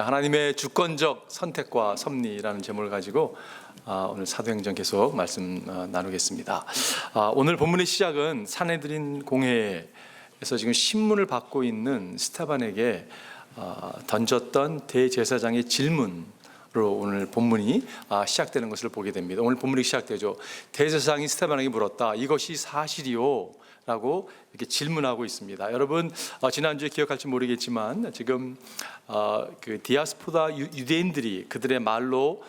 하나님의 주권적 선택과 섭리라는 제목을 가지고 오늘 사도행전 계속 말씀 나누겠습니다. 오늘 본문의 시작은 산헤드린 공회에서 지금 신문을 받고 있는 스데반에게 던졌던 대제사장의 질문으로 오늘 본문이 시작되는 것을 보게 됩니다. 오늘 본문이 시작되죠. 대제사장이 스데반에게 물었다. 이것이 사실이요? 라고 이렇게 질문하고 있습니다. 여러분 지난주에 기억할지 모르겠지만 지금 그 디아스포라 유대인들이 그들의 말로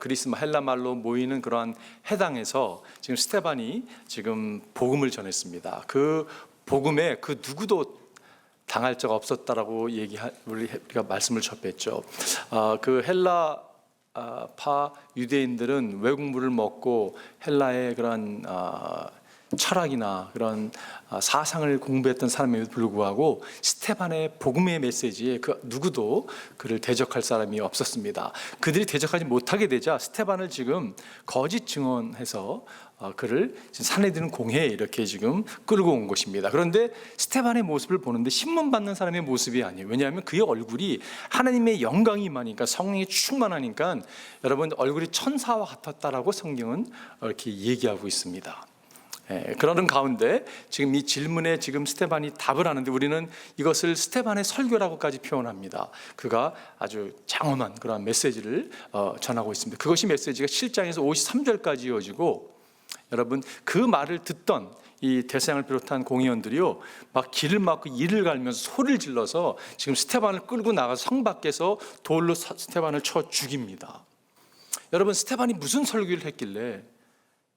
그리스 헬라 말로 모이는 그러한 해당에서 지금 스데반이 지금 복음을 전했습니다. 그 복음에 그 누구도 당할 적 없었다라고 우리가 말씀을 접했죠. 그 헬라파 유대인들은 외국물을 먹고 헬라의 그런 철학이나 그런 사상을 공부했던 사람에도 불구하고 스데반의 복음의 메시지에 그 누구도 그를 대적할 사람이 없었습니다. 그들이 대적하지 못하게 되자 스데반을 지금 거짓 증언해서 그를 산헤드린 공회에 이렇게 지금 끌고 온 것입니다. 그런데 스데반의 모습을 보는데 신문 받는 사람의 모습이 아니에요. 왜냐하면 그의 얼굴이 하나님의 영광이 임하니까, 성령이 충만하니까 여러분 얼굴이 천사와 같았다라고 성경은 이렇게 얘기하고 있습니다. 그러는 가운데 지금 이 질문에 지금 스데반이 답을 하는데 우리는 이것을 스데반의 설교라고까지 표현합니다. 그가 아주 장엄한 그런 메시지를 전하고 있습니다. 그것이 메시지가 7장에서 53절까지 이어지고, 여러분 그 말을 듣던 이 대사장을 비롯한 공의원들이요 막 길을 막고 이를 갈면서 소리를 질러서 지금 스데반을 끌고 나가서 성 밖에서 돌로 스데반을 쳐 죽입니다. 여러분 스데반이 무슨 설교를 했길래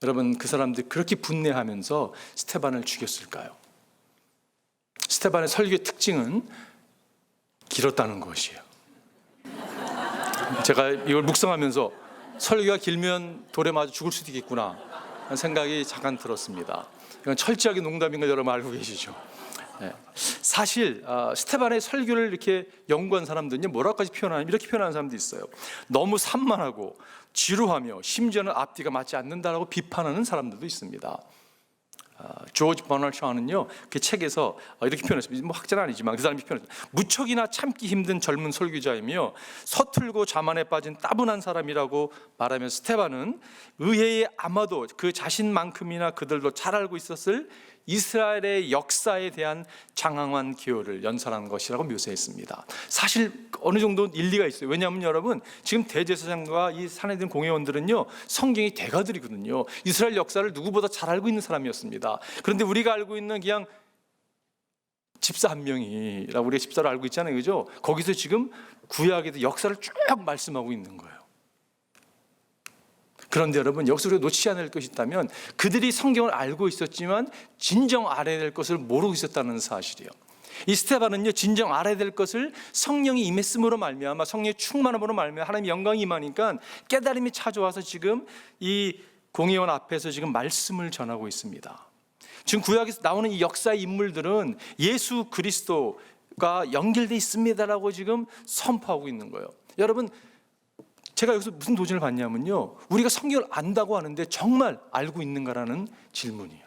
여러분 그 사람들이 그렇게 분내하면서 스데반을 죽였을까요? 스데반의 설교의 특징은 길었다는 것이에요. 제가 이걸 묵상하면서 설교가 길면 돌에 맞아 죽을 수도 있겠구나 하는 생각이 잠깐 들었습니다. 이건 철저하게 농담인 걸 여러분 알고 계시죠? 사실 스데반의 설교를 이렇게 연구한 사람들은 뭐라고까지 표현하냐면 이렇게 표현하는 사람도 있어요. 너무 산만하고 지루하며 심지어는 앞뒤가 맞지 않는다라고 비판하는 사람들도 있습니다. 조지 버널 샤우는요 그 책에서 이렇게 표현했습니다. 뭐 학자는 아니지만 그 사람이 표현했습니다. 무척이나 참기 힘든 젊은 설교자이며 서툴고 자만에 빠진 따분한 사람이라고 말하며 스데반은 의회에 아마도 그 자신만큼이나 그들도 잘 알고 있었을 이스라엘의 역사에 대한 장황한 기호를 연설한 것이라고 묘사했습니다. 사실 어느 정도 일리가 있어요. 왜냐하면 여러분 지금 대제사장과 이 산헤드린 공회원들은요 성경의 대가들이거든요. 이스라엘 역사를 누구보다 잘 알고 있는 사람이었습니다. 그런데 우리가 알고 있는 그냥 집사 한 명이라고 우리가 집사를 알고 있잖아요, 그죠? 거기서 지금 구약에도 역사를 쭉 말씀하고 있는 거예요. 그런데 여러분 여기서 우리가 놓치지 않을 것이 있다면 그들이 성경을 알고 있었지만 진정 알아야 될 것을 모르고 있었다는 사실이에요. 이 스데반은요 진정 알아야 될 것을 성령이 임했음으로 말미암아, 성령의 충만함으로 말미암아 하나님의 영광이 임하니까 깨달음이 찾아와서 지금 이 공회원 앞에서 지금 말씀을 전하고 있습니다. 지금 구약에서 나오는 이 역사의 인물들은 예수 그리스도가 연결되어 있습니다라고 지금 선포하고 있는 거예요. 여러분 제가 여기서 무슨 도전을 받냐면요 우리가 성경을 안다고 하는데 정말 알고 있는가라는 질문이에요.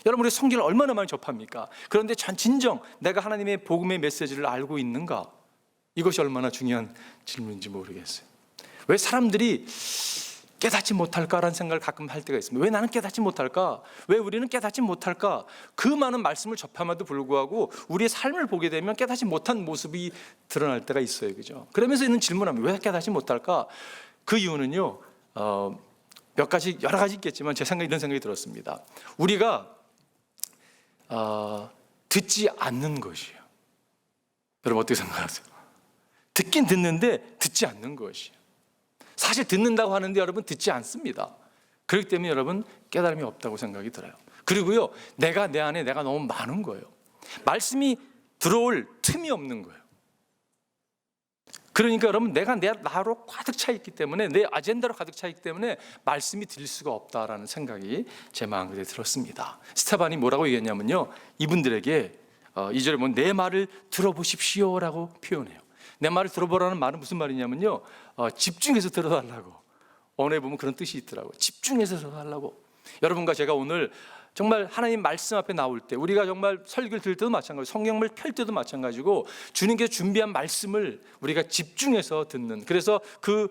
여러분 우리 성경을 얼마나 많이 접합니까? 그런데 진정 내가 하나님의 복음의 메시지를 알고 있는가? 이것이 얼마나 중요한 질문인지 모르겠어요. 왜 사람들이 깨닫지 못할까라는 생각을 가끔 할 때가 있습니다. 왜 나는 깨닫지 못할까? 왜 우리는 깨닫지 못할까? 그 많은 말씀을 접함에도 불구하고 우리의 삶을 보게 되면 깨닫지 못한 모습이 드러날 때가 있어요, 그죠? 그러면서 있는 질문하면 왜 깨닫지 못할까? 그 이유는요 몇 가지 여러 가지 있겠지만 제 생각 이런 생각이 들었습니다. 우리가 듣지 않는 것이에요. 여러분 어떻게 생각하세요? 듣긴 듣는데 듣지 않는 것이에요. 사실 듣는다고 하는데 여러분 듣지 않습니다. 그렇기 때문에 여러분 깨달음이 없다고 생각이 들어요. 그리고요 내가 내 안에 내가 너무 많은 거예요. 말씀이 들어올 틈이 없는 거예요. 그러니까 여러분 내가 나로 가득 차 있기 때문에, 내 아젠다로 가득 차 있기 때문에 말씀이 들릴 수가 없다라는 생각이 제 마음에 들었습니다. 스데반이 뭐라고 얘기했냐면요 이분들에게 2절에 보면 내 말을 들어보십시오라고 표현해요. 내 말을 들어보라는 말은 무슨 말이냐면요 집중해서 들어달라고, 언어에 보면 그런 뜻이 있더라고요. 집중해서 들어달라고. 여러분과 제가 오늘 정말 하나님 말씀 앞에 나올 때, 우리가 정말 설교를 들을 때도 마찬가지고 성경을 펼 때도 마찬가지고 주님께서 준비한 말씀을 우리가 집중해서 듣는, 그래서 그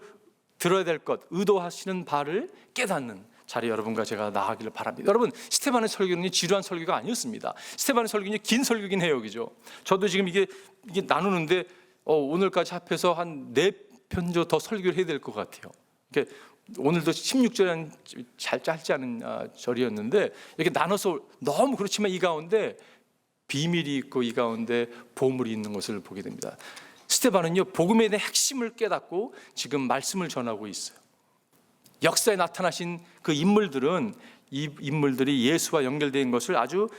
들어야 될 것, 의도하시는 바를 깨닫는 자리 여러분과 제가 나가기를 바랍니다. 여러분, 스테반의 설교는 지루한 설교가 아니었습니다. 스테반의 설교는 긴 설교긴 해요, 그죠? 저도 지금 이게 나누는데 오늘까지 합해서 한 4편 정도 더 설교를 해야 될 것 같아요. 오늘도 16절은 잘 짧지 않은 절이었는데 이렇게 나눠서 너무 그렇지만 이 가운데 비밀이 있고 이 가운데 보물이 있는 것을 보게 됩니다. 스테반은요, 복음에 대한 핵심을 깨닫고 지금 말씀을 전하고 있어요. 역사에 나타나신 그 인물들은 이 인물들이 예수와 연결된 것을 아주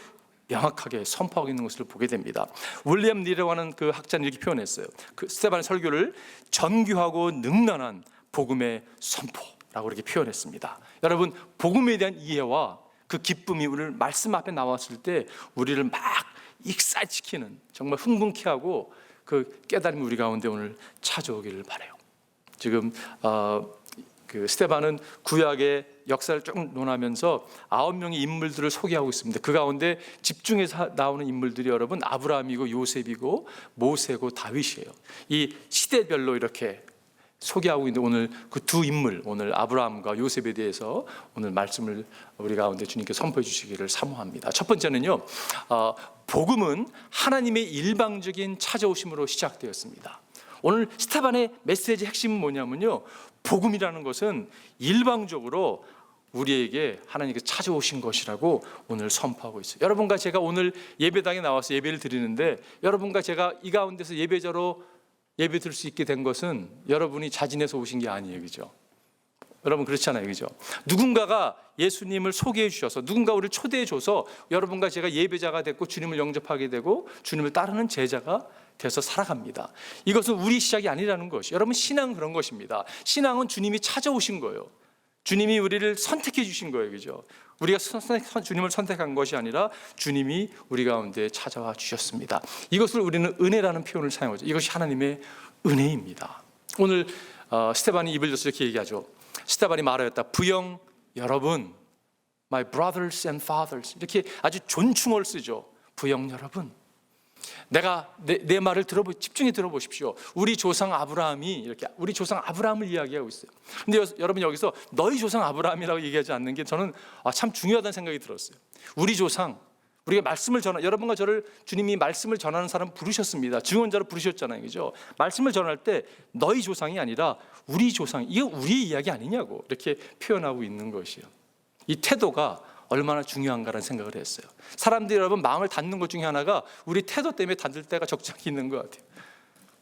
명확하게 선포하고 있는 것을 보게 됩니다. 윌리엄 리라고 하는 그 학자는 이렇게 표현했어요. 그 스테반의 설교를 정교하고 능란한 복음의 선포라고 이렇게 표현했습니다. 여러분, 복음에 대한 이해와 그 기쁨이 우리를 말씀 앞에 나왔을 때 우리를 막 익사시키는, 정말 흥분케 하고 그 깨달음이 우리 가운데 오늘 찾아오기를 바라요. 지금 그 스테반은 구약의 역사를 쭉 논하면서 9명의 인물들을 소개하고 있습니다. 그 가운데 집중해서 나오는 인물들이 여러분 아브라함이고 요셉이고 모세고 다윗이에요. 이 시대별로 이렇게 소개하고 있는데 오늘 그 두 인물, 오늘 아브라함과 요셉에 대해서 오늘 말씀을 우리 가운데 주님께 선포해 주시기를 사모합니다. 첫 번째는요, 복음은 하나님의 일방적인 찾아오심으로 시작되었습니다. 오늘 스테반의 메시지 핵심은 뭐냐면요, 복음이라는 것은 일방적으로 우리에게 하나님께서 찾아오신 것이라고 오늘 선포하고 있어요. 여러분과 제가 오늘 예배당에 나와서 예배를 드리는데 여러분과 제가 이 가운데서 예배자로 예배 드릴 수 있게 된 것은 여러분이 자진해서 오신 게 아니에요, 그죠? 여러분 그렇잖아요, 그죠? 누군가가 예수님을 소개해 주셔서, 누군가 우리를 초대해 줘서 여러분과 제가 예배자가 됐고 주님을 영접하게 되고 주님을 따르는 제자가 돼서 살아갑니다. 이것은 우리 시작이 아니라는 것이, 여러분 신앙은 그런 것입니다. 신앙은 주님이 찾아오신 거예요. 주님이 우리를 선택해 주신 거예요, 그죠? 우리가 주님을 선택한 것이 아니라 주님이 우리 가운데 찾아와 주셨습니다. 이것을 우리는 은혜라는 표현을 사용하죠. 이것이 하나님의 은혜입니다. 오늘 스테반이 입을 열어서 이렇게 얘기하죠. 스테반이 말하였다. 부영 여러분, my brothers and fathers, 이렇게 아주 존칭어를 쓰죠. 부영 여러분, 내가 내 말을 집중해 들어보십시오. 우리 조상 아브라함이, 이렇게 우리 조상 아브라함을 이야기하고 있어요. 근데 여러분 여기서 너희 조상 아브라함이라고 얘기하지 않는 게 저는 참 중요하다는 생각이 들었어요. 우리 조상, 우리가 말씀을 여러분과 저를 주님이 말씀을 전하는 사람 부르셨습니다. 증언자로 부르셨잖아요, 그죠? 말씀을 전할 때 너희 조상이 아니라 우리 조상, 이게 우리의 이야기 아니냐고 이렇게 표현하고 있는 것이요. 이 태도가 얼마나 중요한가라는 생각을 했어요. 사람들이 여러분 마음을 닫는 것 중에 하나가 우리 태도 때문에 닫을 때가 적잖이 있는 것 같아요.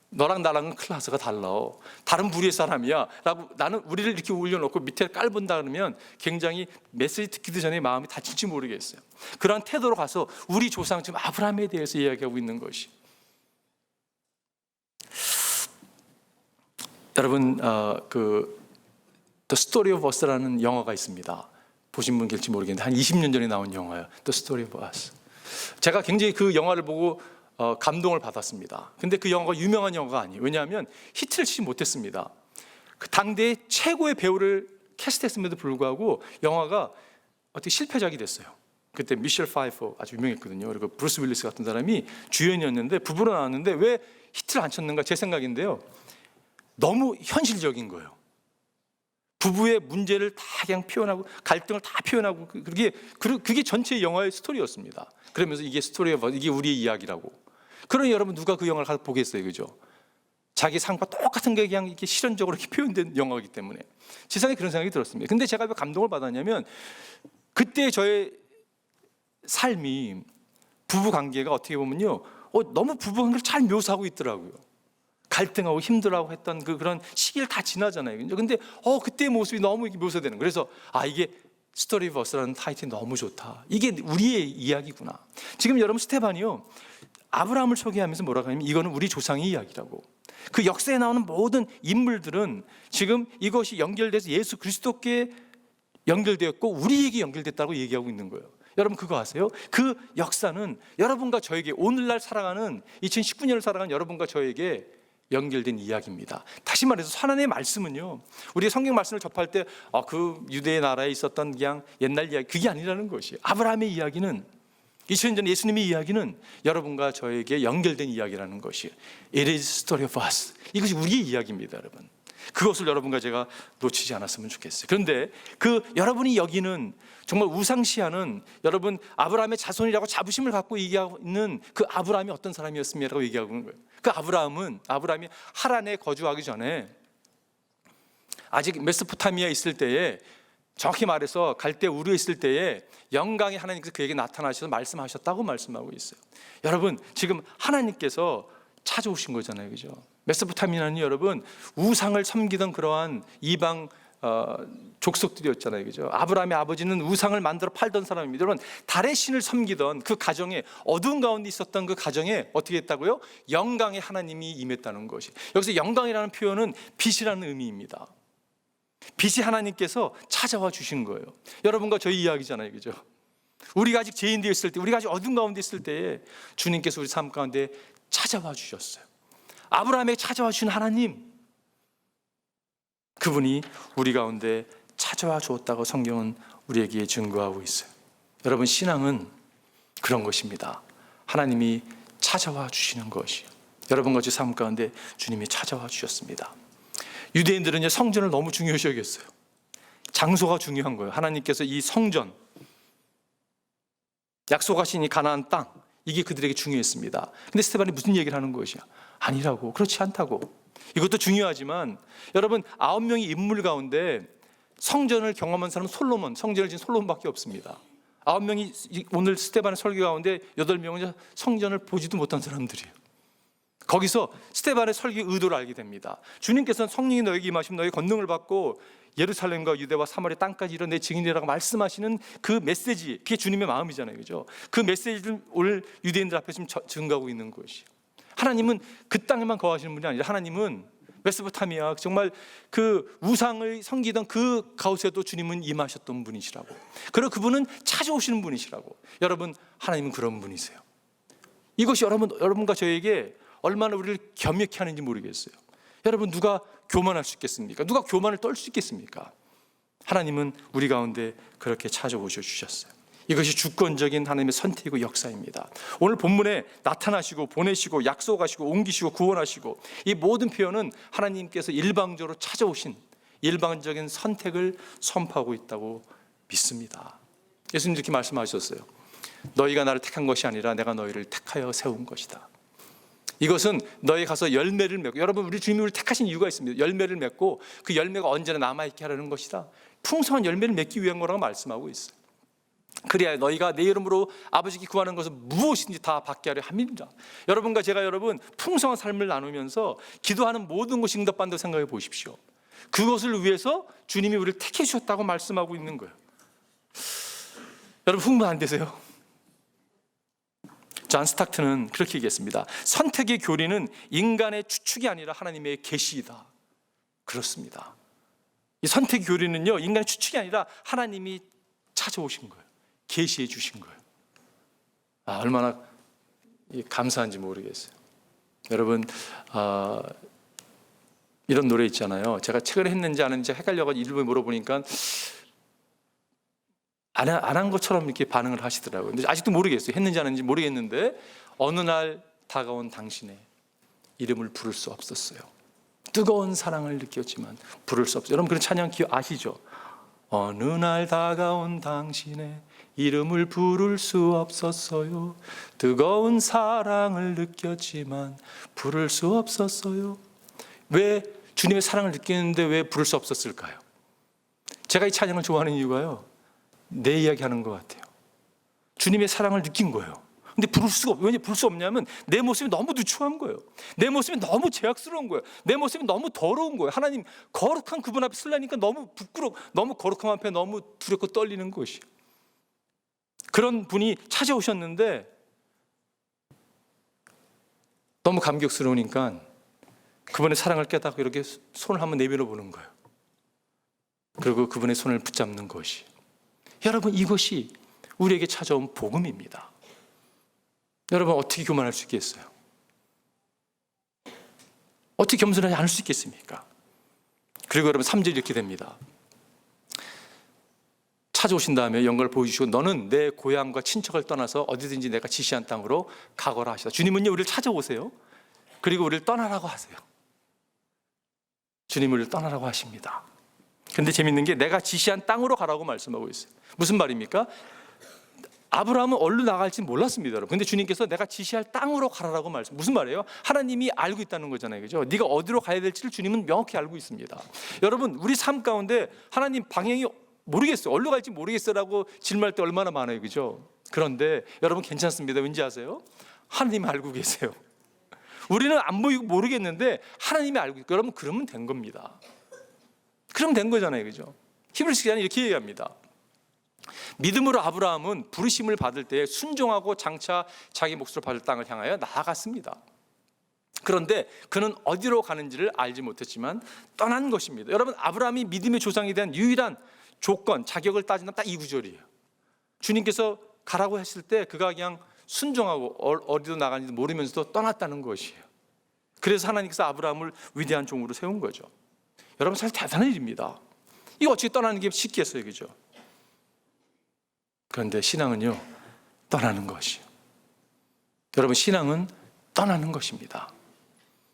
너랑 나랑은 클래스가 달라. 다른 부류의 사람이야. 라고 나는 우리를 이렇게 올려놓고 밑에 깔본다 그러면 굉장히 메시지 듣기도 전에 마음이 닫힐지 모르겠어요. 그런 태도로 가서 우리 조상 지금 아브라함에 대해서 이야기하고 있는 것이. 여러분 The Story of Us라는 영화가 있습니다. 보신 분 계실지 모르겠는데 한 20년 전에 나온 영화예요. The Story of Us. 제가 굉장히 그 영화를 보고 감동을 받았습니다. 근데 그 영화가 유명한 영화가 아니에요. 왜냐하면 히트를 치지 못했습니다. 그 당대의 최고의 배우를 캐스트했음에도 불구하고 영화가 어떻게 실패작이 됐어요. 그때 미셸 파이퍼 아주 유명했거든요. 그리고 브루스 윌리스 같은 사람이 주연이었는데 부부로 나왔는데 왜 히트를 안 쳤는가 제 생각인데요. 너무 현실적인 거예요. 부부의 문제를 다 그냥 표현하고 갈등을 다 표현하고 그게 전체 영화의 스토리였습니다. 그러면서 이게 이게 우리의 이야기라고. 그러니 여러분 누가 그 영화를 가서 보겠어요, 그죠? 자기 삶과 똑같은 게 그냥 이렇게 실현적으로 이렇게 표현된 영화이기 때문에 제 생각에 그런 생각이 들었습니다. 근데 제가 왜 감동을 받았냐면 그때 저의 삶이 부부 관계가 어떻게 보면요, 너무 부부 관계를 잘 묘사하고 있더라고요. 갈등하고 힘들어하고 했던 그런 시기를 다 지나잖아요. 근데 그때의 모습이 너무 묘사되는 거예요. 그래서 이게 스토리 오브 어스라는 타이틀이 너무 좋다. 이게 우리의 이야기구나. 지금 여러분 스테반이요, 아브라함을 소개하면서 뭐라고 하냐면 이거는 우리 조상의 이야기라고. 그 역사에 나오는 모든 인물들은 지금 이것이 연결돼서 예수 그리스도께 연결되었고 우리에게 연결됐다고 얘기하고 있는 거예요. 여러분 그거 아세요? 그 역사는 여러분과 저에게, 오늘날 살아가는 2019년을 살아가는 여러분과 저에게 연결된 이야기입니다. 다시 말해서 하나님의 말씀은요, 우리가 성경 말씀을 접할 때 그 유대 나라에 있었던 그냥 옛날 이야기, 그게 아니라는 것이에요. 아브라함의 이야기는, 2000년 전 예수님의 이야기는 여러분과 저에게 연결된 이야기라는 것이에요. It is story of us. 이것이 우리의 이야기입니다, 여러분. 그것을 여러분과 제가 놓치지 않았으면 좋겠어요. 그런데 여러분이 여기는 정말 우상시하는, 여러분 아브라함의 자손이라고 자부심을 갖고 얘기하고 있는 그 아브라함이 어떤 사람이었습니다라고 얘기하고 있는 거예요. 그 아브라함이 하란에 거주하기 전에, 아직 메소포타미아에 있을 때에, 정확히 말해서 갈대 우르에 있을 때에 영광의 하나님께서 그에게 나타나셔서 말씀하셨다고 말씀하고 있어요. 여러분, 지금 하나님께서 찾아오신 거잖아요, 그죠? 메소포타미아는 여러분 우상을 섬기던 그러한 이방 족속들이었잖아요, 그죠? 아브라함의 아버지는 우상을 만들어 팔던 사람입니다. 여러분, 달의 신을 섬기던 그 가정에, 어두운 가운데 있었던 그 가정에 어떻게 했다고요? 영광의 하나님이 임했다는 것이. 여기서 영광이라는 표현은 빛이라는 의미입니다. 빛이 하나님께서 찾아와 주신 거예요. 여러분과 저희 이야기잖아요, 그죠? 우리가 아직 죄인되어 있을 때, 우리가 아직 어두운 가운데 있을 때에 주님께서 우리 삶 가운데 찾아와 주셨어요. 아브라함에게 찾아와 주신 하나님, 그분이 우리 가운데 찾아와 주었다고 성경은 우리에게 증거하고 있어요. 여러분, 신앙은 그런 것입니다. 하나님이 찾아와 주시는 것이에요. 여러분과 제 삶 가운데 주님이 찾아와 주셨습니다. 유대인들은 성전을 너무 중요시 여겼어요. 장소가 중요한 거예요. 하나님께서 이 성전, 약속하신 이 가나안 땅, 이게 그들에게 중요했습니다. 근데 스데반이 무슨 얘기를 하는 것이야? 아니라고, 그렇지 않다고. 이것도 중요하지만 여러분, 9명의 인물 가운데 성전을 경험한 사람은 솔로몬, 성전을 지은 솔로몬밖에 없습니다. 9명이 오늘 스데반의 설교 가운데 8명은 성전을 보지도 못한 사람들이에요. 거기서 스데반의 설교 의도를 알게 됩니다. 주님께서는 성령이 너에게 임하시면 너희 권능을 받고 예루살렘과 유대와 사마리아 땅까지 이런 내 증인이라고 말씀하시는 그 메시지, 그게 주님의 마음이잖아요, 그죠? 그 메시지를 오늘 유대인들 앞에 지금 증거하고 있는 것이에요. 하나님은 그 땅에만 거하시는 분이 아니라 하나님은 메소포타미아, 정말 그 우상을 섬기던 그 가운데도 주님은 임하셨던 분이시라고. 그리고 그분은 찾아오시는 분이시라고. 여러분, 하나님은 그런 분이세요. 이것이 여러분과 저에게 얼마나 우리를 겸익히 하는지 모르겠어요. 여러분, 누가 교만할 수 있겠습니까? 누가 교만을 떨 수 있겠습니까? 하나님은 우리 가운데 그렇게 찾아오셔 주셨어요. 이것이 주권적인 하나님의 선택이고 역사입니다. 오늘 본문에 나타나시고 보내시고 약속하시고 옮기시고 구원하시고, 이 모든 표현은 하나님께서 일방적으로 찾아오신 일방적인 선택을 선포하고 있다고 믿습니다. 예수님 이렇게 말씀하셨어요. 너희가 나를 택한 것이 아니라 내가 너희를 택하여 세운 것이다. 이것은 너희 가서 열매를 맺고, 여러분, 우리 주님이 우리를 택하신 이유가 있습니다. 열매를 맺고 그 열매가 언제나 남아있게 하려는 것이다. 풍성한 열매를 맺기 위한 거라고 말씀하고 있어요. 그래야 너희가 내 이름으로 아버지께 구하는 것은 무엇인지 다 받게 하려 함이니라. 여러분과 제가 여러분 풍성한 삶을 나누면서 기도하는 모든 것이 응답받는다고 생각해 보십시오. 그것을 위해서 주님이 우리를 택해 주셨다고 말씀하고 있는 거예요. 여러분, 흥분 안 되세요? 존 스타크는 그렇게 얘기했습니다. 선택의 교리는 인간의 추측이 아니라 하나님의 계시이다. 그렇습니다. 이 선택의 교리는요, 인간의 추측이 아니라 하나님이 찾아오신 거예요. 계시해 주신 거예요. 얼마나 감사한지 모르겠어요. 여러분, 이런 노래 있잖아요. 제가 책을 했는지 안 했는지 헷갈려가지고 일부러 물어보니까 안 한 것처럼 이렇게 반응을 하시더라고요. 근데 아직도 모르겠어요. 했는지 안 했는지 모르겠는데, 어느 날 다가온 당신의 이름을 부를 수 없었어요. 뜨거운 사랑을 느꼈지만 부를 수 없어요. 여러분, 그런 찬양 아시죠? 어느 날 다가온 당신의 이름을 부를 수 없었어요. 뜨거운 사랑을 느꼈지만 부를 수 없었어요. 왜 주님의 사랑을 느끼는데 왜 부를 수 없었을까요? 제가 이 찬양을 좋아하는 이유가요, 내 이야기 하는 것 같아요. 주님의 사랑을 느낀 거예요. 근데 부를 수가 없어요. 왜 부를 수 없냐면 내 모습이 너무 누추한 거예요. 내 모습이 너무 죄악스러운 거예요. 내 모습이 너무 더러운 거예요. 하나님, 거룩한 그분 앞에 쓰려니까 너무 부끄럽고, 너무 거룩한 앞에 너무 두렵고 떨리는 것이에요. 그런 분이 찾아오셨는데 너무 감격스러우니까 그분의 사랑을 깨닫고 이렇게 손을 한번 내밀어 보는 거예요. 그리고 그분의 손을 붙잡는 것이, 여러분, 이것이 우리에게 찾아온 복음입니다. 여러분, 어떻게 교만할 수 있겠어요? 어떻게 겸손하지 않을 수 있겠습니까? 그리고 여러분 3절 이렇게 됩니다. 찾아오신 다음에 영광을 보여주시고 너는 내 고향과 친척을 떠나서 어디든지 내가 지시한 땅으로 가거라 하시다. 주님은요 우리를 찾아오세요. 그리고 우리를 떠나라고 하세요. 주님은 우리를 떠나라고 하십니다. 그런데 재밌는 게 내가 지시한 땅으로 가라고 말씀하고 있어요. 무슨 말입니까? 아브라함은 어디로 나갈지 몰랐습니다, 여러분. 근데 주님께서 내가 지시할 땅으로 가라라고 말씀. 무슨 말이에요? 하나님이 알고 있다는 거잖아요, 그죠? 네가 어디로 가야 될지를 주님은 명확히 알고 있습니다. 여러분, 우리 삶 가운데 하나님 방향이 모르겠어요. 어디로 갈지 모르겠어라고 질문할 때 얼마나 많아요, 그죠? 그런데 여러분 괜찮습니다. 왠지 아세요? 하나님 알고 계세요. 우리는 안 보이고 모르겠는데 하나님이 알고 있고, 여러분 그러면 된 겁니다. 그러면 된 거잖아요, 그죠? 히브리서 기자는 이렇게 얘기합니다. 믿음으로 아브라함은 부르심을 받을 때 순종하고 장차 자기 몫으로 받을 땅을 향하여 나아갔습니다. 그런데 그는 어디로 가는지를 알지 못했지만 떠난 것입니다. 여러분, 아브라함이 믿음의 조상에 대한 유일한 조건, 자격을 따지면 딱 이 구절이에요. 주님께서 가라고 했을 때 그가 그냥 순종하고 어디로 나가는지 모르면서도 떠났다는 것이에요. 그래서 하나님께서 아브라함을 위대한 종으로 세운 거죠. 여러분, 사실 대단한 일입니다. 이거 어떻게 떠나는 게 쉽겠어요, 그죠? 그런데 신앙은요, 떠나는 것이에요. 여러분, 신앙은 떠나는 것입니다.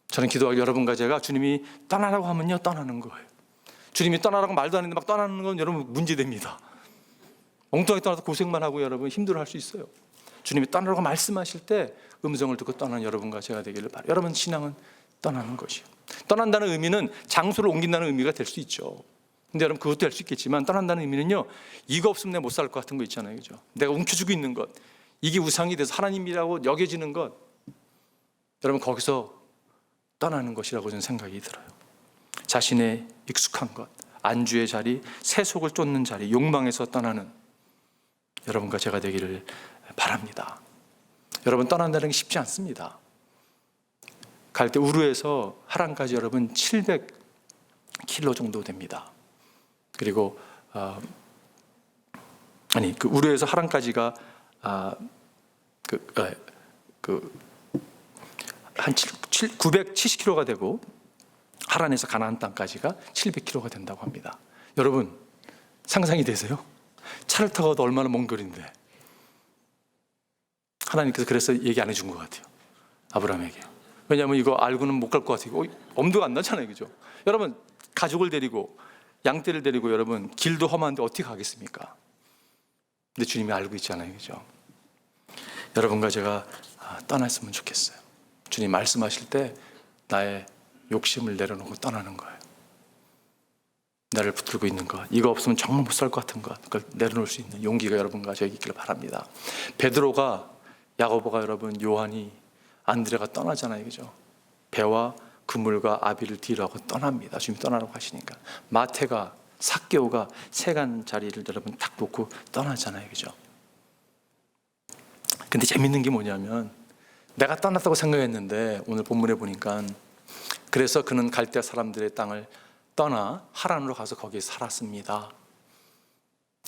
저는 기도할 여러분과 제가 주님이 떠나라고 하면요, 떠나는 거예요. 주님이 떠나라고 말도 안 했는데 막 떠나는 건 여러분 문제됩니다. 엉뚱하게 떠나서 고생만 하고 여러분 힘들어할 수 있어요. 주님이 떠나라고 말씀하실 때 음성을 듣고 떠나는 여러분과 제가 되기를 바라요. 여러분, 신앙은 떠나는 것이에요. 떠난다는 의미는 장소를 옮긴다는 의미가 될 수 있죠. 근데 여러분 그것도 할 수 있겠지만 떠난다는 의미는요, 이거 없으면 내가 못 살 것 같은 거 있잖아요, 그죠? 내가 움켜쥐고 있는 것, 이게 우상이 돼서 하나님이라고 여겨지는 것, 여러분 거기서 떠나는 것이라고 저는 생각이 들어요. 자신의 익숙한 것, 안주의 자리, 세속을 쫓는 자리, 욕망에서 떠나는 여러분과 제가 되기를 바랍니다. 여러분, 떠난다는 게 쉽지 않습니다. 갈 때 우루에서 하란까지 여러분 700km 정도 됩니다. 그리고 그 우루에서 하란까지가 한 970km가 되고 하란에서 가나안 땅까지가 700km가 된다고 합니다. 여러분 상상이 되세요? 차를 타고 가도 얼마나 먼 거리인데. 하나님께서 그래서 얘기 안 해준 것 같아요, 아브라함에게. 왜냐하면 이거 알고는 못 갈 것 같아요. 엄두가 안 나잖아요, 그죠? 여러분, 가족을 데리고 양떼를 데리고 여러분 길도 험한데 어떻게 가겠습니까? 근데 주님이 알고 있잖아요, 그죠? 여러분과 제가 떠났으면 좋겠어요. 주님 말씀하실 때 나의 욕심을 내려놓고 떠나는 거예요. 나를 붙들고 있는 것, 이거 없으면 정말 못 살 것 같은 것, 그걸 내려놓을 수 있는 용기가 여러분과 저에게 있기를 바랍니다. 베드로가, 야고보가, 여러분 요한이, 안드레가 떠나잖아요, 그죠? 배와 그물과 아비를 뒤로 하고 떠납니다. 주님이 떠나라고 하시니까. 마태가, 삭개오가 세간 자리를 여러분 딱 놓고 떠나잖아요, 그죠? 근데 재밌는 게 뭐냐면 내가 떠났다고 생각했는데 오늘 본문에 보니까 그래서 그는 갈대아 사람들의 땅을 떠나 하란으로 가서 거기에 살았습니다.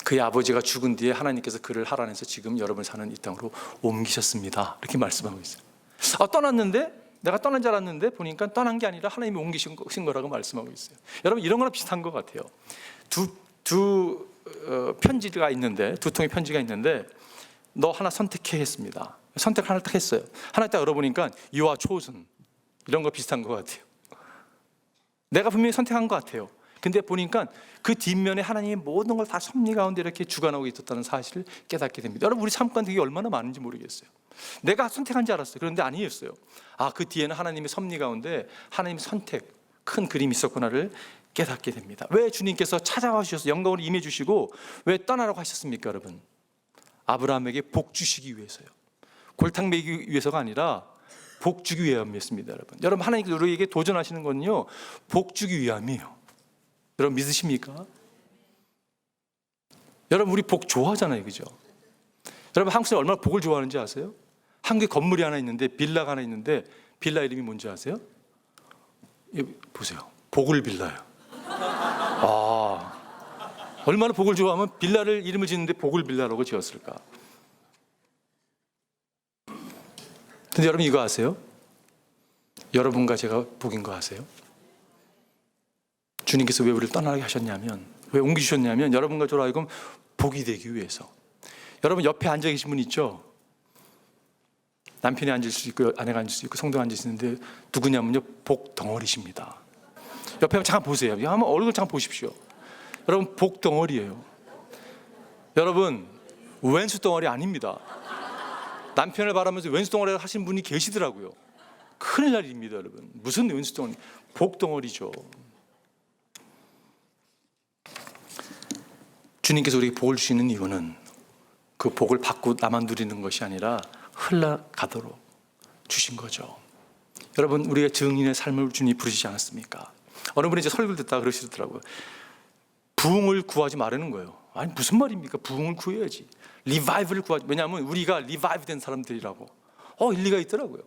그의 아버지가 죽은 뒤에 하나님께서 그를 하란에서 지금 여러분 사는 이 땅으로 옮기셨습니다. 이렇게 말씀하고 있어요. 떠났는데, 내가 떠난 줄 알았는데 보니까 떠난 게 아니라 하나님이 옮기신 거라고 말씀하고 있어요. 여러분 이런 거랑 비슷한 것 같아요. 두 편지가 있는데, 두 통의 편지가 있는데 너 하나 선택해 했습니다. 선택 하나 딱 했어요. 하나 딱 열어보니까 You are chosen, 이런 거 비슷한 것 같아요. 내가 분명히 선택한 것 같아요. 근데 보니까 그 뒷면에 하나님이 모든 걸 다 섭리 가운데 이렇게 주관하고 있었다는 사실을 깨닫게 됩니다. 여러분, 우리 삶 가운데 그게 얼마나 많은지 모르겠어요. 내가 선택한 줄 알았어요. 그런데 아니었어요. 그 뒤에는 하나님의 섭리 가운데 하나님의 선택, 큰 그림이 있었구나를 깨닫게 됩니다. 왜 주님께서 찾아와 주셔서 영광으로 임해 주시고 왜 떠나라고 하셨습니까, 여러분? 아브라함에게 복 주시기 위해서요. 골탕 먹이기 위해서가 아니라 복 주기 위함이었습니다, 여러분. 여러분, 하나님께서 우리에게 도전하시는 건요, 복 주기 위함이에요. 여러분 믿으십니까? 여러분 우리 복 좋아하잖아요, 그죠? 여러분 한국 사람 얼마나 복을 좋아하는지 아세요? 한국에 건물이 하나 있는데, 빌라가 하나 있는데 빌라 이름이 뭔지 아세요? 여기 보세요, 복을 빌라요. 얼마나 복을 좋아하면 빌라를 이름을 짓는데 복을 빌라라고 지었을까? 근데 여러분 이거 아세요? 여러분과 제가 복인 거 아세요? 주님께서 왜 우리를 떠나게 하셨냐면, 왜 옮기셨냐면 여러분과 저로 하여금 복이 되기 위해서. 여러분 옆에 앉아 계신 분 있죠? 남편이 앉을 수 있고 아내가 앉을 수 있고 성도가 앉을 수 있는데 누구냐면요, 복 덩어리십니다. 옆에 잠깐 보세요. 한번 얼굴 잠깐 보십시오. 여러분 복 덩어리예요. 여러분 왼수 덩어리 아닙니다. 남편을 바라면서 왼수 덩어리를 하신 분이 계시더라고요. 큰일 날 일입니다, 여러분. 무슨 왼수 덩어리? 복 덩어리죠. 주님께서 우리에게 복을 주시는 이유는 그 복을 받고 나만 누리는 것이 아니라 흘러가도록 주신 거죠. 여러분, 우리가 증인의 삶을 주님이 부르시지 않았습니까? 어느 분이 이제 설교를 듣다가 그러시더라고요. 부흥을 구하지 말라는 거예요. 아니 무슨 말입니까? 부흥을 구해야지. 리바이브를 구하지. 왜냐하면 우리가 리바이브 된 사람들이라고. 일리가 있더라고요.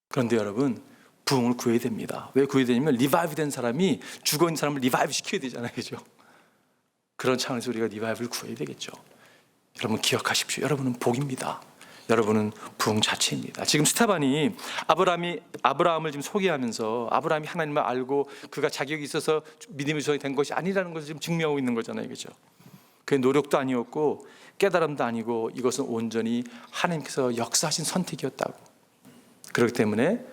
그런데 여러분, 부흥을 구해야 됩니다. 왜 구해야 되냐면 리바이브 된 사람이 죽어있는 사람을 리바이브 시켜야 되잖아요, 그죠? 그런 차원에서 우리가 리바이브를 구해야 되겠죠. 여러분 기억하십시오. 여러분은 복입니다. 여러분은 부흥 자체입니다. 지금 스테반이 아브라함을 지금 소개하면서 아브라함이 하나님을 알고 그가 자격이 있어서 믿음의 조상이 된 것이 아니라는 것을 지금 증명하고 있는 거잖아요, 그렇죠? 그의 노력도 아니었고 깨달음도 아니고 이것은 온전히 하나님께서 역사하신 선택이었다고. 그렇기 때문에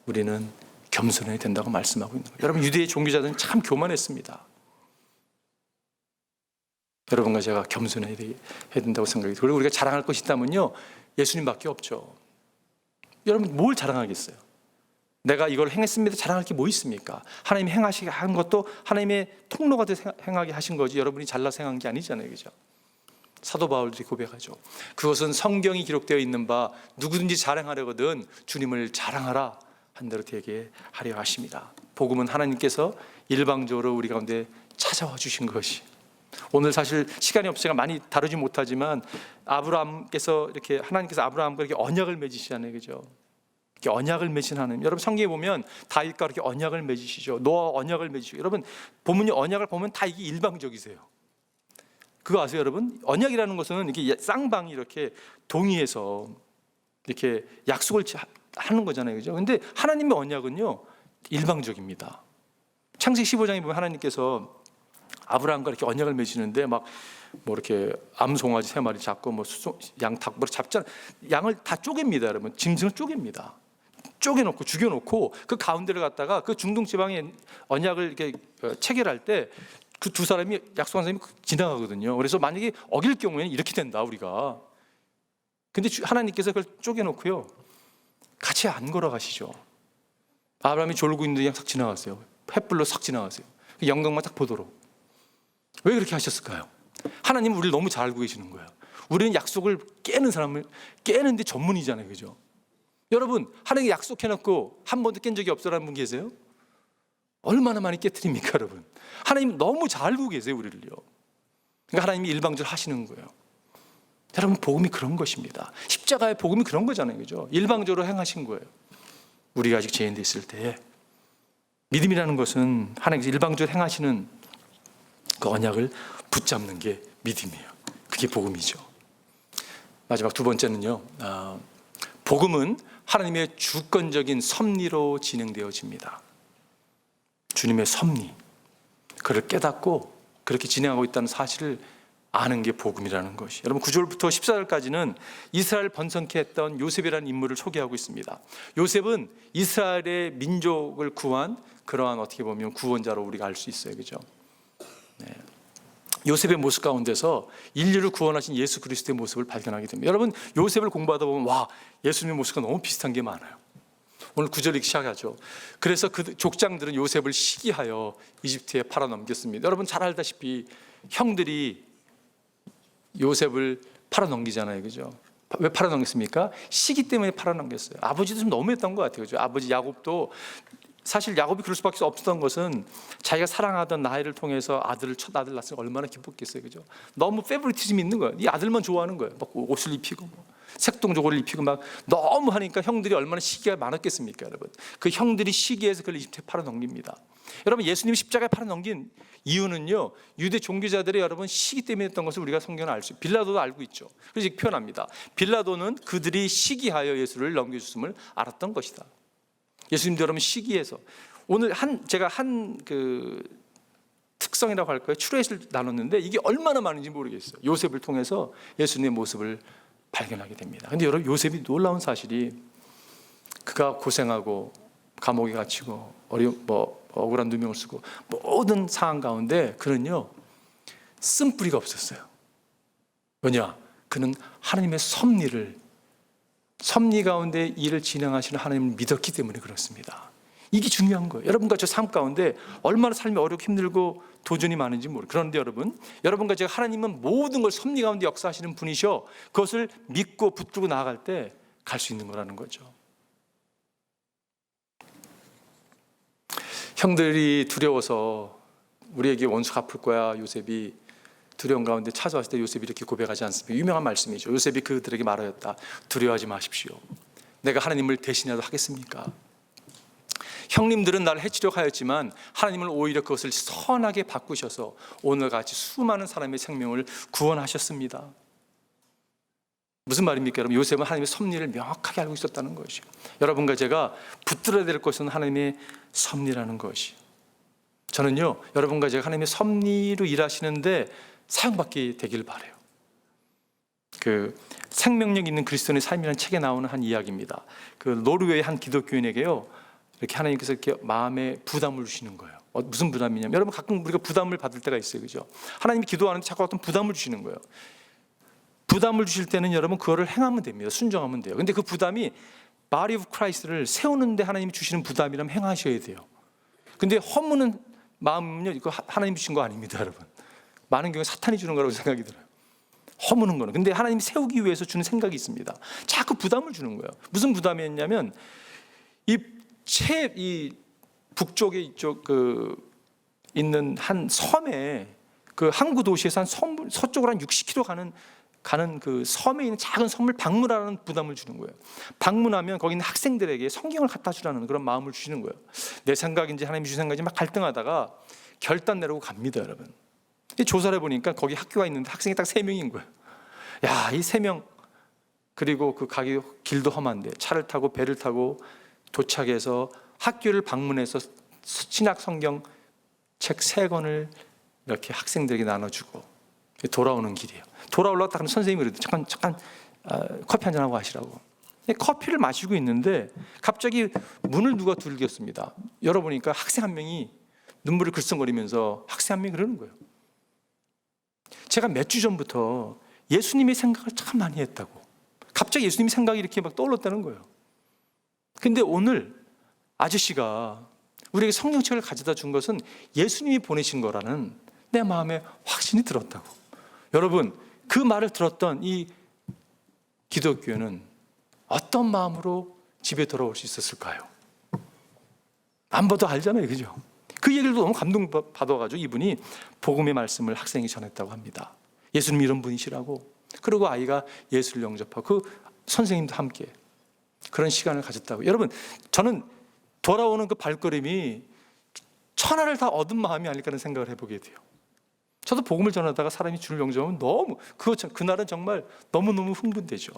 우리는 겸손해야 된다고 말씀하고 있는 거예요. 여러분 유대의 종교자들은 참 교만했습니다. 여러분과 제가 겸손해야 된다고 생각해요. 그리고 우리가 자랑할 것이 있다면요, 예수님밖에 없죠. 여러분 뭘 자랑하겠어요? 내가 이걸 행했습니다. 자랑할 게 뭐 있습니까? 하나님이 행하시게 한 것도 하나님의 통로가 돼서 행하게 하신 거지 여러분이 잘나서 행한 게 아니잖아요, 그죠? 사도 바울들이 고백하죠. 그것은 성경이 기록되어 있는 바 누구든지 자랑하려거든 주님을 자랑하라 한 대로 되게 하려 하십니다. 복음은 하나님께서 일방적으로 우리 가운데 찾아와 주신 것이. 오늘 사실 시간이 없으니까 많이 다루지 못하지만 아브라함께서 이렇게 하나님께서 아브라함과 이렇게 언약을 맺으시잖아요, 그죠? 이렇게 언약을 맺으신 하나님. 여러분 성경에 보면 다윗과 이렇게 언약을 맺으시죠. 노아와 언약을 맺으시고. 여러분 보면 언약을 보면 다 이게 일방적이세요. 그거 아세요, 여러분? 언약이라는 것은 이렇게 쌍방이 이렇게 동의해서 이렇게 약속을 하는 거잖아요, 그죠? 근데 하나님의 언약은요 일방적입니다. 창세기 15장에 보면 하나님께서 아브라함과 이렇게 언약을 맺으시는데 막 뭐 이렇게 암송아지 3마리 잡고 뭐 양 닭벌 잡잖아. 양을 다 쪼갭니다, 여러분. 짐승을 쪼갭니다. 쪼개놓고 죽여놓고 그 가운데를 갖다가 그 중동 지방에 언약을 이렇게 체결할 때 그 두 사람이 약속한 사람이 지나가거든요. 그래서 만약에 어길 경우에는 이렇게 된다 우리가. 근데 하나님께서 그걸 쪼개놓고요 같이 안 걸어가시죠. 아브라함이 졸고 있는데 그냥 싹 지나갔어요. 횃불로 싹 지나갔어요. 영광만 딱 보도록. 왜 그렇게 하셨을까요? 하나님은 우리를 너무 잘 알고 계시는 거예요. 우리는 약속을 깨는 사람을 깨는데 전문이잖아요, 그죠? 여러분 하나님께 약속해놓고 한 번도 깬 적이 없어라는 분 계세요? 얼마나 많이 깨트립니까, 여러분? 하나님 너무 잘 알고 계세요, 우리를요. 그러니까 하나님이 일방적으로 하시는 거예요. 여러분 복음이 그런 것입니다. 십자가의 복음이 그런 거잖아요, 그죠? 일방적으로 행하신 거예요. 우리가 아직 죄인돼 있을 때에 믿음이라는 것은 하나님께서 일방적으로 행하시는 그 언약을 붙잡는 게 믿음이에요. 그게 복음이죠. 마지막 두 번째는요, 복음은 하나님의 주권적인 섭리로 진행되어집니다. 주님의 섭리, 그를 깨닫고 그렇게 진행하고 있다는 사실을 아는 게 복음이라는 것이. 여러분 9절부터 14절까지는 이스라엘 번성케 했던 요셉이라는 인물을 소개하고 있습니다. 요셉은 이스라엘의 민족을 구한 그러한 어떻게 보면 구원자로 우리가 알 수 있어요, 그죠? 네. 요셉의 모습 가운데서 인류를 구원하신 예수 그리스도의 모습을 발견하게 됩니다. 여러분 요셉을 공부하다 보면 와, 예수님의 모습과 너무 비슷한 게 많아요. 오늘 9절 읽기 시작하죠. 그래서 그 족장들은 요셉을 시기하여 이집트에 팔아넘겼습니다. 여러분 잘 알다시피 형들이 요셉을 팔아넘기잖아요, 그죠? 왜 팔아넘겼습니까? 시기 때문에 팔아넘겼어요. 아버지도 좀 너무했던 것 같아요, 그죠? 아버지 야곱도 사실 야곱이 그럴 수밖에 없었던 것은 자기가 사랑하던 라헬을 통해서 첫 아들 낳았으니 얼마나 기뻤겠어요, 그죠? 너무 페버리티즘이 있는 거예요. 이 아들만 좋아하는 거예요. 막 옷을 입히고 색동족을 입히고 막 너무 하니까 형들이 얼마나 시기가 많았겠습니까, 여러분? 그 형들이 시기해서 그걸 이집트에 팔아 넘깁니다. 여러분, 예수님이 십자가에 팔아 넘긴 이유는요, 유대 종교자들의 여러분 시기 때문에 했던 것을 우리가 성경을 알 수 있어요. 빌라도도 알고 있죠. 그래서 이렇게 표현합니다. 빌라도는 그들이 시기하여 예수를 넘겨줬음을 알았던 것이다. 예수님도 여러분 시기해서 오늘 제가 그 특성이라고 할까요? 추레시를 나눴는데 이게 얼마나 많은지 모르겠어요. 요셉을 통해서 예수님의 모습을 발견하게 됩니다. 근데 여러분, 요셉이 놀라운 사실이 그가 고생하고 감옥에 갇히고 억울한 누명을 쓰고 모든 상황 가운데 그는요 쓴뿌리가 없었어요. 왜냐? 그는 하나님의 섭리 가운데 일을 진행하시는 하나님을 믿었기 때문에 그렇습니다. 이게 중요한 거예요. 여러분과 저 삶 가운데 얼마나 삶이 어렵고 힘들고 도전이 많은지 모르겠어요. 그런데 여러분과 제가 하나님은 모든 걸 섭리 가운데 역사하시는 분이셔. 그것을 믿고 붙들고 나아갈 때 갈 수 있는 거라는 거죠. 형들이 두려워서 우리에게 원수 갚을 거야, 요셉이 두려운 가운데 찾아왔을 때 요셉이 이렇게 고백하지 않습니까? 유명한 말씀이죠. 요셉이 그들에게 말하였다. 두려워하지 마십시오. 내가 하나님을 대신해도 하겠습니까? 형님들은 나를 해치려고 하였지만 하나님은 오히려 그것을 선하게 바꾸셔서 오늘같이 수많은 사람의 생명을 구원하셨습니다. 무슨 말입니까? 여러분, 요셉은 하나님의 섭리를 명확하게 알고 있었다는 것이죠. 여러분과 제가 붙들어야 될 것은 하나님의 섭리라는 것이. 저는요, 여러분과 제가 하나님의 섭리로 일하시는데 사용받게 되길 바라요. 그 생명력 있는 그리스도인의 삶이라는 책에 나오는 한 이야기입니다. 그 노르웨이 한 기독교인에게요, 이렇게 하나님께서 이렇게 마음에 부담을 주시는 거예요. 무슨 부담이냐면, 여러분 가끔 우리가 부담을 받을 때가 있어요, 그죠? 하나님이 기도하는데 자꾸 어떤 부담을 주시는 거예요. 부담을 주실 때는 여러분 그거를 행하면 됩니다. 순종하면 돼요. 근데 그 부담이 body of Christ를 세우는데 하나님이 주시는 부담이라면 행하셔야 돼요. 근데 허무는 마음은요, 이거 하나님 주신 거 아닙니다, 여러분. 많은 경우에 사탄이 주는 거라고 생각이 들어요. 허무는 거는. 근데 하나님이 세우기 위해서 주는 생각이 있습니다. 자꾸 부담을 주는 거예요. 무슨 부담이었냐면, 이 북쪽에 이쪽 있는 한 섬에, 그 항구 도시에서 한 서쪽으로 한 60km 가는 그 섬에 있는 작은 섬을 방문하라는 부담을 주는 거예요. 방문하면 거기 있는 학생들에게 성경을 갖다 주라는 그런 마음을 주시는 거예요. 내 생각인지 하나님이 주신 생각인지 막 갈등하다가 결단 내려고 갑니다, 여러분. 조사를 해보니까 거기 학교가 있는데 학생이 딱 3명인 거예요. 야, 이 3명, 그리고 그 가기 길도 험한데 차를 타고 배를 타고 도착해서 학교를 방문해서 신약 성경 책 3권을 이렇게 학생들에게 나눠주고 돌아오는 길이에요. 돌아오려고 하면 선생님이 그래도 잠깐 커피 한잔 하고 하시라고. 커피를 마시고 있는데 갑자기 문을 누가 두들겼습니다. 열어보니까 학생 한 명이 눈물을 글썽거리면서 학생 한 명이 그러는 거예요. 제가 몇 주 전부터 예수님의 생각을 참 많이 했다고. 갑자기 예수님의 생각이 이렇게 막 떠올랐다는 거예요. 근데 오늘 아저씨가 우리에게 성경책을 가져다 준 것은 예수님이 보내신 거라는 내 마음에 확신이 들었다고. 여러분, 그 말을 들었던 이 기독교는 어떤 마음으로 집에 돌아올 수 있었을까요? 안 봐도 알잖아요, 그죠? 그 얘기를 너무 감동받아가지고 이분이 복음의 말씀을 학생이 전했다고 합니다. 예수님 이런 분이시라고. 그리고 아이가 예수를 영접하고 그 선생님도 함께 그런 시간을 가졌다고. 여러분, 저는 돌아오는 그 발걸음이 천하를 다 얻은 마음이 아닐까라는 생각을 해보게 돼요. 저도 복음을 전하다가 사람이 주를 영접하면 그날은 정말 너무너무 흥분되죠.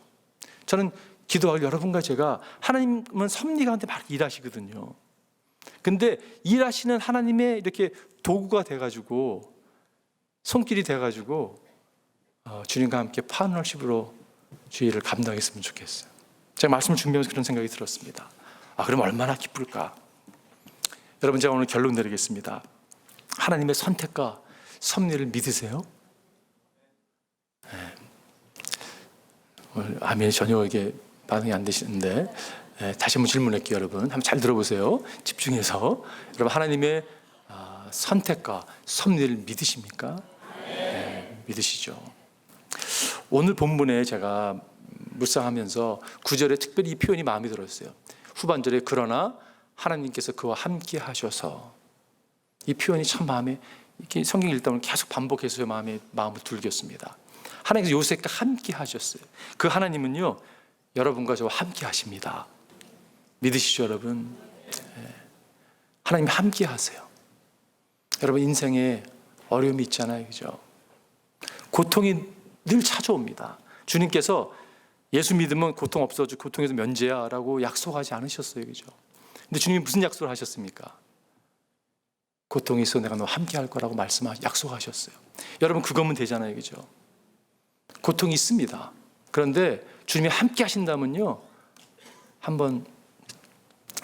저는 기도할 여러분과 제가, 하나님은 섭리 가운데 막 일하시거든요. 근데 일하시는 하나님의 이렇게 도구가 돼가지고, 손길이 돼가지고 주님과 함께 파트너십으로 주의 일을 감당했으면 좋겠어요. 제가 말씀을 준비하면서 그런 생각이 들었습니다. 그럼 얼마나 기쁠까? 여러분, 제가 오늘 결론 내리겠습니다. 하나님의 선택과 섭리를 믿으세요? 오늘 아멘이 전혀 이게 반응이 안 되시는데, 다시 한번 질문할게요. 여러분 한번 잘 들어보세요. 집중해서. 여러분, 하나님의 선택과 섭리를 믿으십니까? 믿으시죠? 오늘 본문에 제가 묵상하면서 9절에 특별히 이 표현이 마음에 들었어요. 후반절에 그러나 하나님께서 그와 함께 하셔서, 이 표현이 참 마음에, 이렇게 성경 읽다 보면 계속 반복해서 마음을 들겼습니다. 하나님께서 요셉과 함께 하셨어요. 그 하나님은요, 여러분과 저와 함께 하십니다. 믿으시죠, 여러분? 하나님 함께 하세요. 여러분, 인생에 어려움이 있잖아요, 그죠? 고통이 늘 찾아옵니다. 주님께서 예수 믿으면 고통 없어져, 고통에서 면제야 라고 약속하지 않으셨어요, 그죠? 근데 주님이 무슨 약속을 하셨습니까? 고통이 있어 내가 너 함께 할 거라고 약속하셨어요. 여러분, 그거면 되잖아요, 그죠? 고통이 있습니다. 그런데 주님이 함께 하신다면요, 한번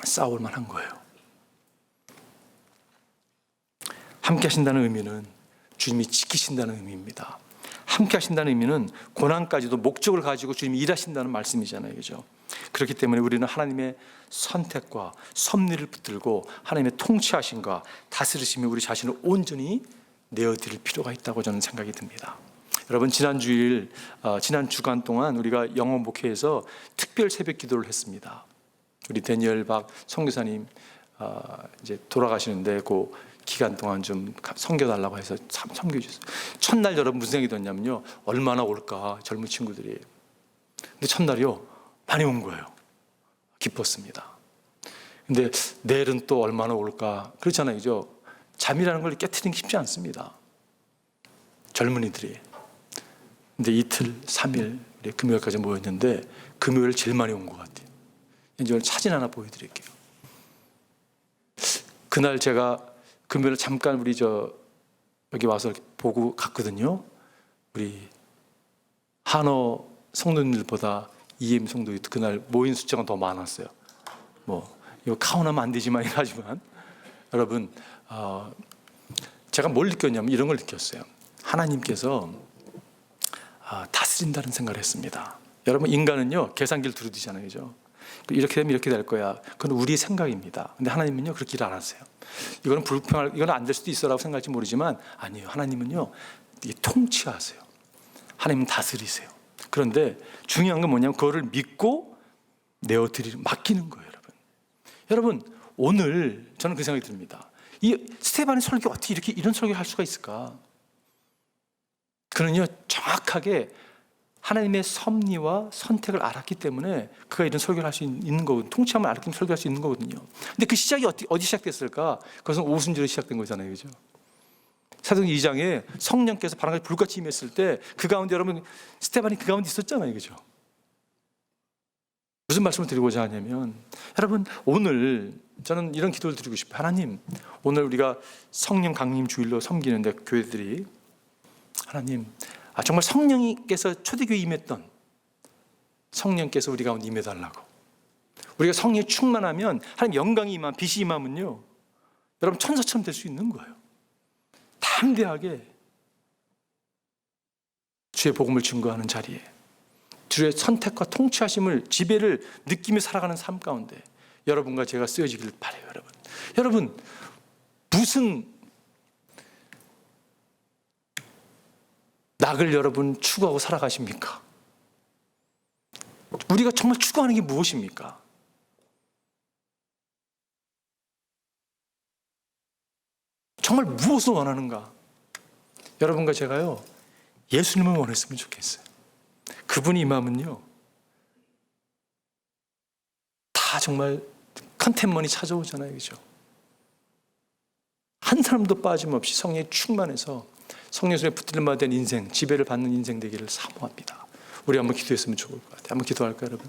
싸울 만한 거예요. 함께 하신다는 의미는 주님이 지키신다는 의미입니다. 함께 하신다는 의미는 고난까지도 목적을 가지고 주님이 일하신다는 말씀이잖아요, 그죠? 그렇기 때문에 우리는 하나님의 선택과 섭리를 붙들고 하나님의 통치하심과 다스리심에 우리 자신을 온전히 내어드릴 필요가 있다고 저는 생각이 듭니다. 여러분, 지난 주간 동안 우리가 영어 목회에서 특별 새벽 기도를 했습니다. 우리 데니엘 박 선교사님 이제 돌아가시는데 그 기간 동안 좀 섬겨달라고 해서 참 섬겨주셨어요. 첫날 여러분 무슨 생각이 들었냐면요, 얼마나 올까 젊은 친구들이. 근데 첫날이요, 많이 온 거예요. 기뻤습니다. 근데 내일은 또 얼마나 올까. 그렇잖아요, 그죠? 잠이라는 걸 깨트리는 게 쉽지 않습니다, 젊은이들이. 근데 이틀, 3일, 우리 금요일까지 모였는데 금요일 제일 많이 온 것 같아요. 이제 오늘 사진 하나 보여드릴게요. 그날 제가 금요일 잠깐 우리 여기 와서 이렇게 보고 갔거든요. 우리 한어 성도님들보다 EM 성도들 그날 모인 숫자가 더 많았어요. 이거 카운하면 안 되지만 하지만 여러분, 제가 뭘 느꼈냐면 이런 걸 느꼈어요. 하나님께서 다스린다는 생각을 했습니다. 여러분, 인간은요, 계산기를 두루두잖아요, 그죠? 이렇게 되면 이렇게 될 거야. 그건 우리의 생각입니다. 근데 하나님은요, 그렇게 일 안 하세요. 이거는 이건 안 될 수도 있어라고 생각할지 모르지만 아니에요. 하나님은요, 통치하세요. 하나님은 다스리세요. 그런데 중요한 건 뭐냐면 그거를 믿고 맡기는 거예요, 여러분. 여러분, 오늘 저는 그 생각이 듭니다. 이 스테반의 설교 어떻게 이런 설교를 할 수가 있을까? 그는요, 정확하게 하나님의 섭리와 선택을 알았기 때문에 그가 이런 설교를 할 수 있는 거거든요. 통치함을 알았기 때문에 설교할 수 있는 거거든요. 근데 그 시작이 어디 시작됐을까? 그것은 오순절에 시작된 거잖아요, 그죠? 사도행전 2장에 성령께서 바람같이 불같이 임했을 때 그 가운데 여러분, 스테반이 그 가운데 있었잖아요, 그죠? 무슨 말씀을 드리고자 하냐면, 여러분, 오늘 저는 이런 기도를 드리고 싶어요. 하나님, 오늘 우리가 성령 강림 주일로 섬기는데 교회들이, 하나님, 정말 성령께서 초대교회에 임했던 성령께서 우리 가운데 임해달라고. 우리가 성령이 충만하면 하나님 영광이 임하면, 빛이 임하면요, 여러분 천사처럼 될 수 있는 거예요. 담대하게 주의 복음을 증거하는 자리에 주의 선택과 통치하심을, 지배를 느끼며 살아가는 삶 가운데 여러분과 제가 쓰여지길 바라요. 여러분, 무슨 낙을 여러분 추구하고 살아가십니까? 우리가 정말 추구하는 게 무엇입니까? 정말 무엇을 원하는가? 여러분과 제가요, 예수님을 원했으면 좋겠어요. 그분이 임하면요, 다 정말 컨텐먼이 찾아오잖아요, 그죠? 한 사람도 빠짐없이 성령에 충만해서 성령 손에 붙들림받아 된 인생, 지배를 받는 인생 되기를 사모합니다. 우리 한번 기도했으면 좋을 것 같아요. 한번 기도할까요, 여러분?